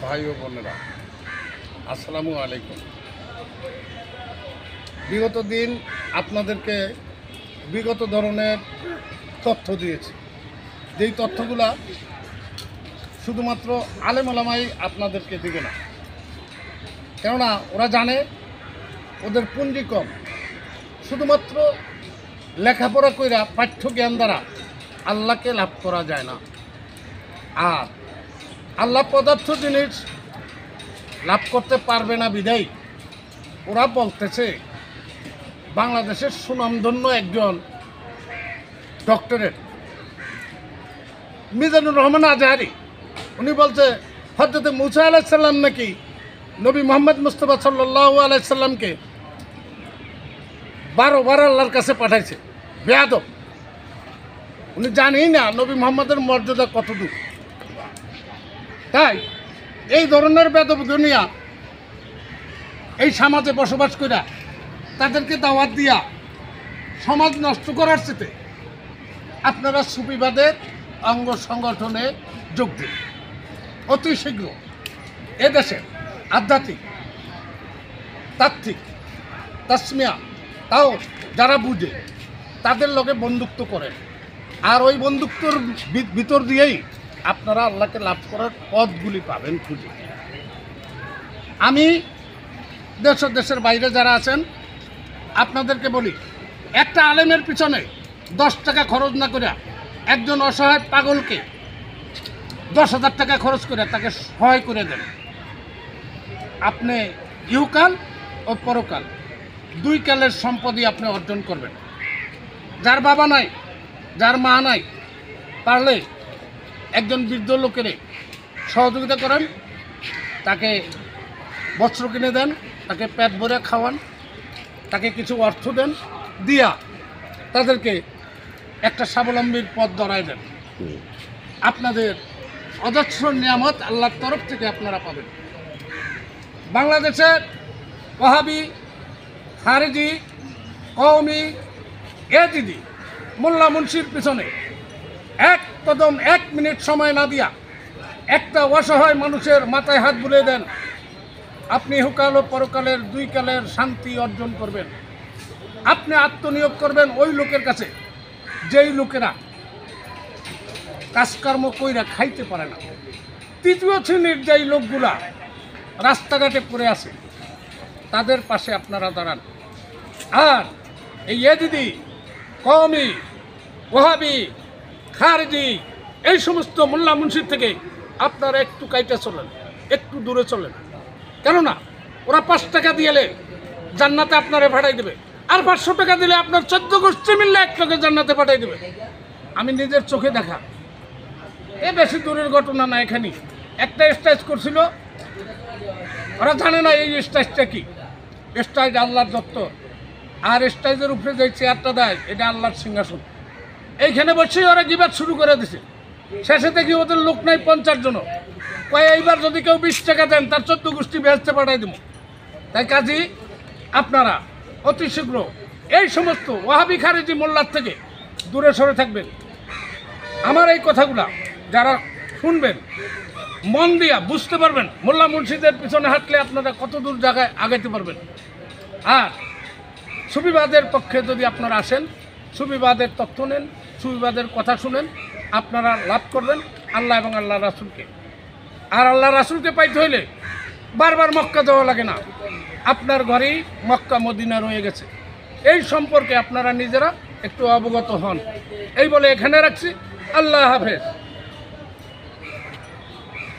ভাই ও বোনেরা, আসসালামু আলাইকুম। বিগত দিন আপনাদেরকে বিগত ধরনের তথ্য দিয়েছি, যেই তথ্যগুলা শুধুমাত্র আলেম ওলামাই আপনাদেরকে দিবে না, কেননা ওরা জানে ওদের পুঁজি কম। শুধুমাত্র লেখাপড়া কইরা পাঠ্য জ্ঞান দ্বারা আল্লাহকে লাভ করা যায় না। আর আল্লাহ পদার্থ জিনিস লাভ করতে পারবে না বিধায় ওরা বলতেছে বাংলাদেশের সুনামধন্য একজন ডক্টরেট মিজানুর রহমান আজহারি, উনি বলছে হযরত মুসা আলাইহিস সালাম নাকি নবী মোহাম্মদ মুস্তাফা সাল্লাল্লাহু আলাইহি সাল্লামকে 12 বার আল্লাহর কাছে পাঠাইছে। বেয়াদব, উনি জানেই না নবী মোহাম্মদের মর্যাদা কতটুকু। তাই এই ধরনের বেদব দুনিয়া এই সমাজে বসবাস করা তাদেরকে দাওয়াত দিয়া সমাজ নষ্ট করার চেয়ে আপনারা সুফিবাদের অঙ্গ সংগঠনে যোগ দিন অতি শীঘ্র। এদেশে আধ্যাত্মিক, তাত্ত্বিক, তাসমিয়া তাও যারা বুঝে তাদের লগে বন্ধুত্ব করেন, আর ওই বন্ধুত্বর ভিতর দিয়েই আপনারা আল্লাহকে লাভ করার পথগুলি পাবেন খুঁজে। আমি দেশ ও দেশের বাইরে যারা আছেন আপনাদেরকে বলি, একটা আলেমের পিছনে 10 টাকা খরচ না করে একজন অসহায় পাগলকে 10,000 টাকা খরচ করে তাকে সহায় করে দেন। আপনি ইহকাল ও পরকাল 2 কালের সম্পদই আপনি অর্জন করবেন। যার বাবা নাই, যার মা নাই, পারলে একজন বৃদ্ধ লোকের সহযোগিতা করেন, তাকে বস্ত্র কিনে দেন, তাকে পেট ভরে খাওয়ান, তাকে কিছু অর্থ দেন, দিয়া তাদেরকে একটা স্বাবলম্বীর পথ ধরায় দেন। আপনাদের অজস্র নিয়ামত আল্লাহর তরফ থেকে আপনারা পাবেন। বাংলাদেশের ওয়াহাবি, খারেজি, কওমি, এজিদি, মোল্লা মুন্সির পিছনে এক কদম 1 মিনিট সময় না দিয়া একটা অসহায় মানুষের মাথায় হাত বুলিয়ে দেন, আপনি ইহকাল ও পরকালের 2 কালের শান্তি অর্জন করবেন। আপনি আত্মনিয়োগ করবেন ওই লোকের কাছে যেই লোকেরা কাজকর্ম কইরা খাইতে পারে না। 3য় শ্রেণীর যেই লোকগুলা রাস্তাঘাটে পড়ে আছে তাদের পাশে আপনারা দাঁড়ান। আর এই এজিদি, কওমি, ওয়াহাবি, খারেজি এই সমস্ত মোল্লা মুন্সির থেকে আপনারা একটু কাইটা চলেন, একটু দূরে চলেন। কেননা ওরা 5 টাকা দিলে জান্নাতে আপনারে পাঠাই দেবে, আর 500 টাকা দিলে আপনার 14 গোষ্ঠী মিললে এক লোকে জান্নাতে পাঠাই দেবে। আমি নিজের চোখে দেখা, এ বেশি দূরের ঘটনা না। এখানে একটা স্টেজ করছিল, ওরা জানে না এই স্টেজটা কি। স্টেজ আল্লাহর দপ্তর, আর স্টেজের উপরে যে চেয়ারটা দেয় এটা আল্লাহর সিংহাসন। এইখানে বসেই ওরা গিবাদ শুরু করে দিছে। শেষে দেখি ওদের লোক নাই 50 জন। কয় এইবার যদি কেউ 20 টাকা দেন তার 14 গোষ্ঠী বেহেশতে পাঠাই দেব। তাই কাজী আপনারা অতি শীঘ্র এই সমস্ত ওয়াহাবি, খারেজি, মোল্লার থেকে দূরে সরে থাকবেন। আমার এই কথাগুলা যারা শুনবেন মন দিয়া বুঝতে পারবেন, মোল্লা মুন্সিদের পিছনে হাঁটলে আপনারা কত দূর জায়গায় আগাইতে পারবেন। আর সুফিবাদের পক্ষে যদি আপনারা আসেন, সুফিবাদের তথ্য নেন, সুফিবাদের কথা শুনেন, আপনারা লাভ করবেন আল্লাহ এবং আল্লাহ রাসূলকে। আর আল্লাহ রাসূলকে পাইতে হইলে বারবার মক্কা যাওয়া লাগে না, আপনার ঘরেই মক্কা মদিনা রয়ে গেছে। এই সম্পর্কে আপনারা নিজেরা একটু অবগত হন। এই বলে এখানে রাখছি। আল্লাহ হাফেজ।